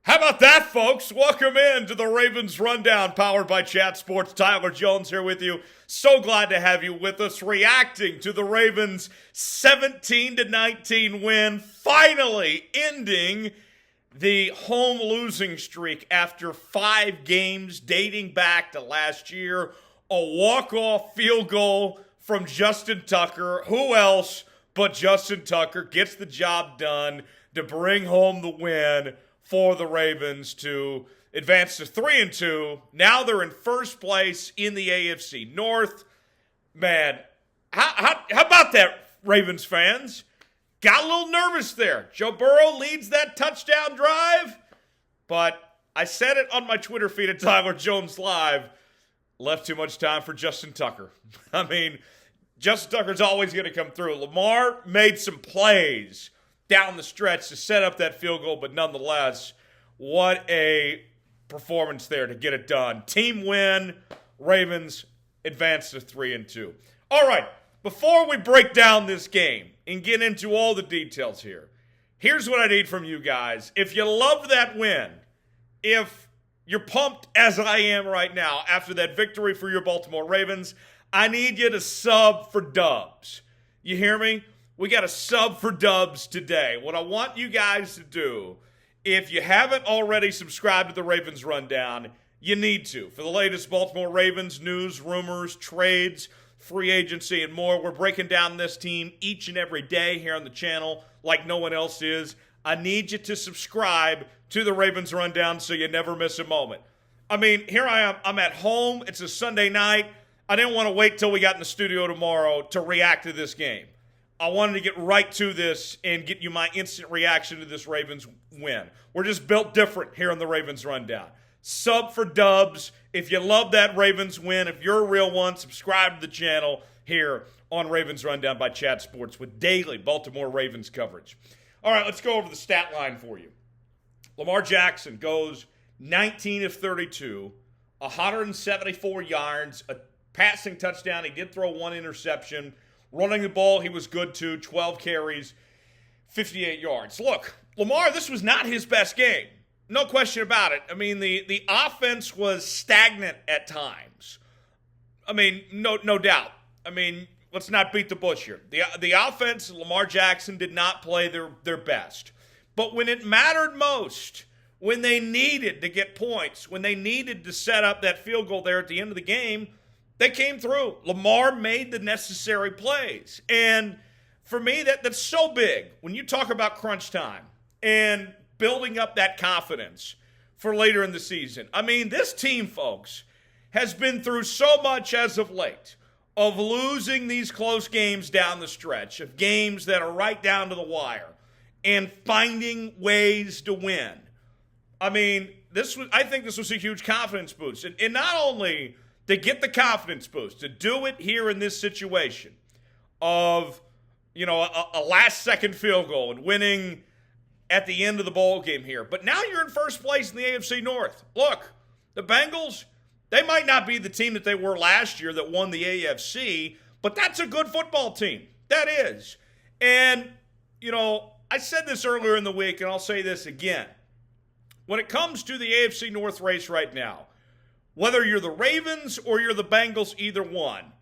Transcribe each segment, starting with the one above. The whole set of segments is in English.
How about that, folks? Welcome in to the Ravens Rundown, powered by Chat Sports. Tyler Jones here with you. So glad to have you with us, reacting to the Ravens' 17-19 win, finally ending the home losing streak after 5 games dating back to last year. A walk-off field goal from Justin Tucker. Who else but Justin Tucker gets the job done to bring home the win for the Ravens to advance to 3-2. Now they're in first place in the AFC North. Man, how about that, Ravens fans? Got a little nervous there. Joe Burrow leads that touchdown drive, but I said it on my Twitter feed at Tyler Jones Live. Left too much time for Justin Tucker. I mean, Justin Tucker's always going to come through. Lamar made some plays down the stretch to set up that field goal, but nonetheless, what a performance there to get it done. Team win, Ravens advance to 3-2. All right, before we break down this game and get into all the details here, here's what I need from you guys. If you love that win, if you're pumped as I am right now after that victory for your Baltimore Ravens, I need you to sub for Dubs. You hear me? We got a sub for Dubs today. What I want you guys to do, if you haven't already subscribed to the Ravens Rundown, you need to. For the latest Baltimore Ravens news, rumors, trades, free agency, and more, we're breaking down this team each and every day here on the channel like no one else is. I need you to subscribe to the Ravens Rundown so you never miss a moment. I mean, here I am. I'm at home. It's a Sunday night. I didn't want to wait till we got in the studio tomorrow to react to this game. I wanted to get right to this and get you my instant reaction to this Ravens win. We're just built different here on the Ravens Rundown. Sub for Dubs. If you love that Ravens win, if you're a real one, subscribe to the channel here on Ravens Rundown by Chat Sports with daily Baltimore Ravens coverage. All right, let's go over the stat line for you. Lamar Jackson goes 19 of 32, 174 yards, a passing touchdown. He did throw one interception. Running the ball, he was good too. 12 carries, 58 yards. Look, Lamar, this was not his best game. No question about it. I mean, the offense was stagnant at times. I mean, no doubt. I mean, let's not beat the bush here. The offense, Lamar Jackson did not play their best. But when it mattered most, when they needed to get points, when they needed to set up that field goal there at the end of the game, they came through. Lamar made the necessary plays. And for me, that's so big when you talk about crunch time and building up that confidence for later in the season. I mean, this team, folks, has been through so much as of late of losing these close games down the stretch, of games that are right down to the wire, and finding ways to win. I mean, I think this was a huge confidence boost. And not only to get the confidence boost, to do it here in this situation of, a last-second field goal and winning at the end of the ball game here. But now you're in first place in the AFC North. Look, the Bengals, they might not be the team that they were last year that won the AFC, but that's a good football team. That is. And, I said this earlier in the week, and I'll say this again. When it comes to the AFC North race right now, whether you're the Ravens or you're the Bengals, either one,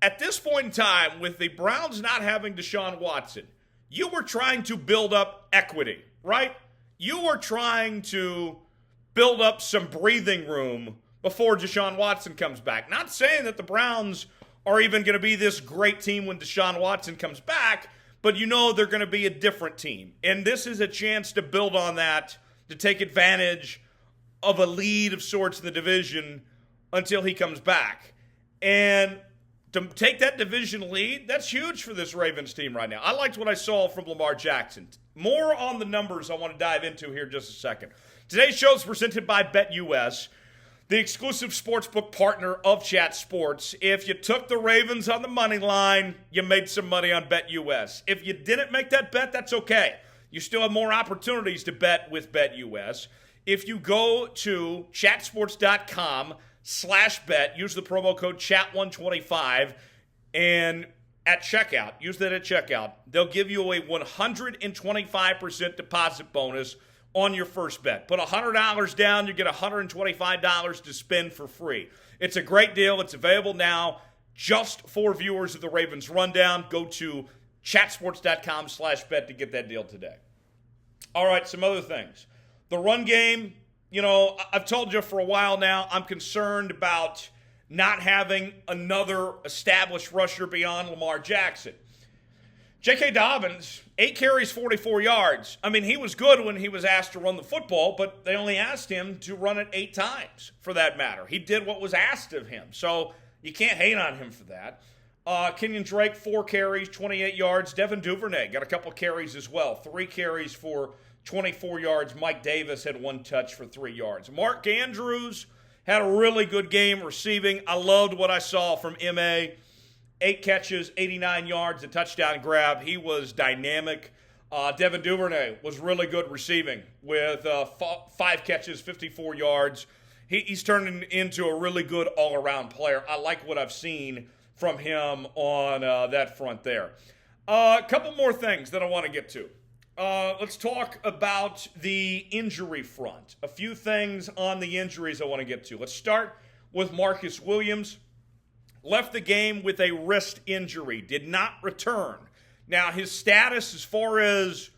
at this point in time, with the Browns not having Deshaun Watson, you were trying to build up equity, right? You were trying to build up some breathing room before Deshaun Watson comes back. Not saying that the Browns are even going to be this great team when Deshaun Watson comes back, but they're going to be a different team. And this is a chance to build on that, to take advantage of a lead of sorts in the division until he comes back. And to take that division lead, that's huge for this Ravens team right now. I liked what I saw from Lamar Jackson. More on the numbers I want to dive into here in just a second. Today's show is presented by BetUS, the exclusive sportsbook partner of Chat Sports. If you took the Ravens on the money line, you made some money on BetUS. If you didn't make that bet, that's okay. You still have more opportunities to bet with BetUS. If you go to chatsports.com/bet, use the promo code CHAT125, and at checkout, use that at checkout, they'll give you a 125% deposit bonus on your first bet. Put $100 down, you get $125 to spend for free. It's a great deal. It's available now just for viewers of the Ravens Rundown. Go to chatsports.com/bet to get that deal today. All right, some other things. The run game, I've told you for a while now, I'm concerned about not having another established rusher beyond Lamar Jackson. J.K. Dobbins, 8 carries, 44 yards. I mean, he was good when he was asked to run the football, but they only asked him to run it 8 times, for that matter. He did what was asked of him, so you can't hate on him for that. Kenyon Drake, 4 carries, 28 yards. Devin Duvernay got a couple carries as well. 3 carries for 24 yards. Mike Davis had 1 touch for 3 yards. Mark Andrews had a really good game receiving. I loved what I saw from M.A. 8 catches, 89 yards, a touchdown grab. He was dynamic. Devin Duvernay was really good receiving with 5 catches, 54 yards. He's turning into a really good all-around player. I like what I've seen from him on that front there. A couple more things that I want to get to. Let's talk about the injury front. A few things on the injuries I want to get to. Let's start with Marcus Williams. Left the game with a wrist injury. Did not return. Now, his status as far as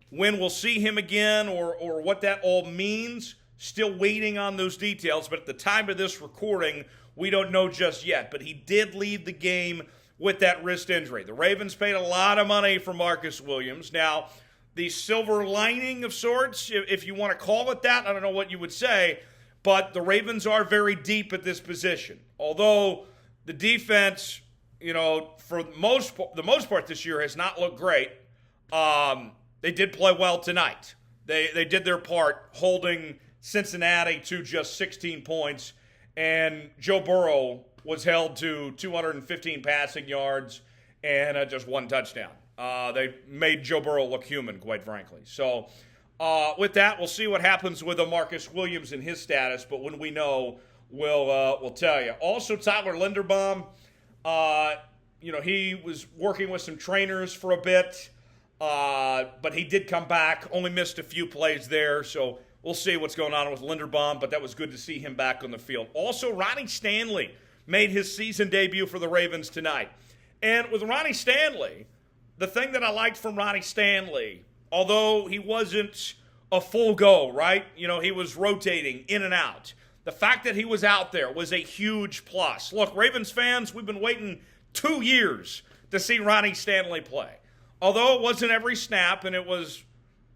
when we'll see him again or what that all means, still waiting on those details. But at the time of this recording, we don't know just yet. But he did leave the game with that wrist injury. The Ravens paid a lot of money for Marcus Williams. Now, the silver lining of sorts, if you want to call it that, I don't know what you would say, but the Ravens are very deep at this position. Although the defense, for the most part this year has not looked great. They did play well tonight. They did their part holding Cincinnati to just 16 points, and Joe Burrow was held to 215 passing yards and just 1 touchdown. They made Joe Burrow look human, quite frankly. So with that, we'll see what happens with Marcus Williams and his status, but when we know, we'll tell you. Also, Tyler Linderbaum, he was working with some trainers for a bit, but he did come back, only missed a few plays there, so we'll see what's going on with Linderbaum, but that was good to see him back on the field. Also, Ronnie Stanley made his season debut for the Ravens tonight. And with Ronnie Stanley, the thing that I liked from Ronnie Stanley, although he wasn't a full go, right? He was rotating in and out. The fact that he was out there was a huge plus. Look, Ravens fans, we've been waiting 2 years to see Ronnie Stanley play. Although it wasn't every snap and it was,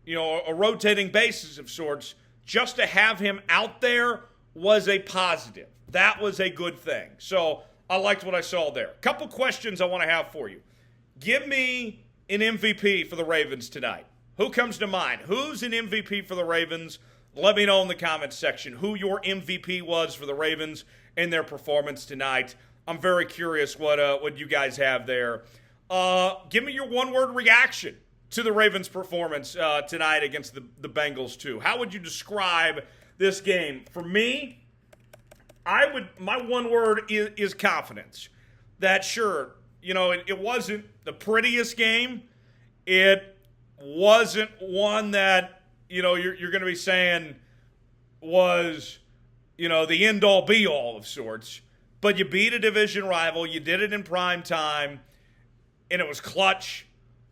a rotating basis of sorts, just to have him out there was a positive. That was a good thing. So I liked what I saw there. Couple questions I want to have for you. Give me an MVP for the Ravens tonight. Who comes to mind? Who's an MVP for the Ravens? Let me know in the comments section who your MVP was for the Ravens in their performance tonight. I'm very curious what you guys have there. Give me your one-word reaction to the Ravens' performance tonight against the Bengals, too. How would you describe this game? For me, my one word is confidence. That, sure, it wasn't the prettiest game. It wasn't one that, you're going to be saying was, the end-all, be-all of sorts. But you beat a division rival. You did it in prime time, and it was clutch.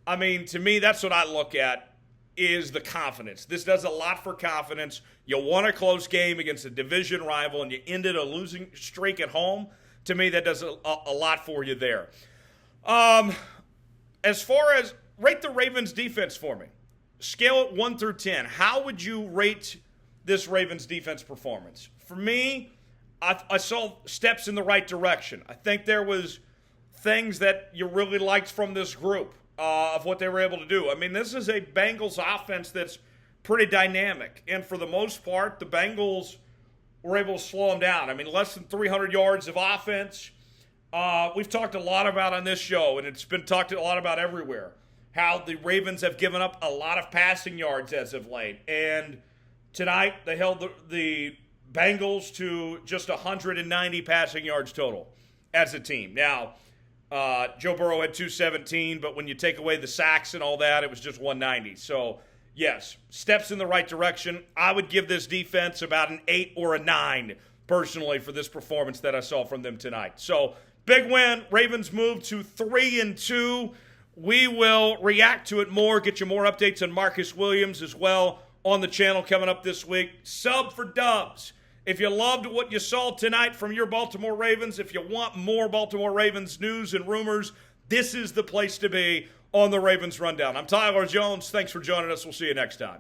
I mean, to me, that's what I look at is the confidence. This does a lot for confidence. You won a close game against a division rival, and you ended a losing streak at home. To me, that does a lot for you there. As far as rate the Ravens defense for me, scale it 1 through 10. How would you rate this Ravens defense performance? For me, I saw steps in the right direction. I think there was things that you really liked from this group of what they were able to do. I mean, this is a Bengals offense that's pretty dynamic, and for the most part, the Bengals were able to slow them down. I mean, less than 300 yards of offense. We've talked a lot about on this show, and it's been talked a lot about everywhere, how the Ravens have given up a lot of passing yards as of late. And tonight they held the Bengals to just 190 passing yards total as a team. Now, Joe Burrow had 217, but when you take away the sacks and all that, it was just 190. So yes, steps in the right direction. I would give this defense about an 8 or a 9, personally, for this performance that I saw from them tonight. So, big win. Ravens move to 3-2. We will react to it more, get you more updates on Marcus Williams as well on the channel coming up this week. Sub for Dubs. If you loved what you saw tonight from your Baltimore Ravens, if you want more Baltimore Ravens news and rumors, this is the place to be on the Ravens Rundown. I'm Tyler Jones. Thanks for joining us. We'll see you next time.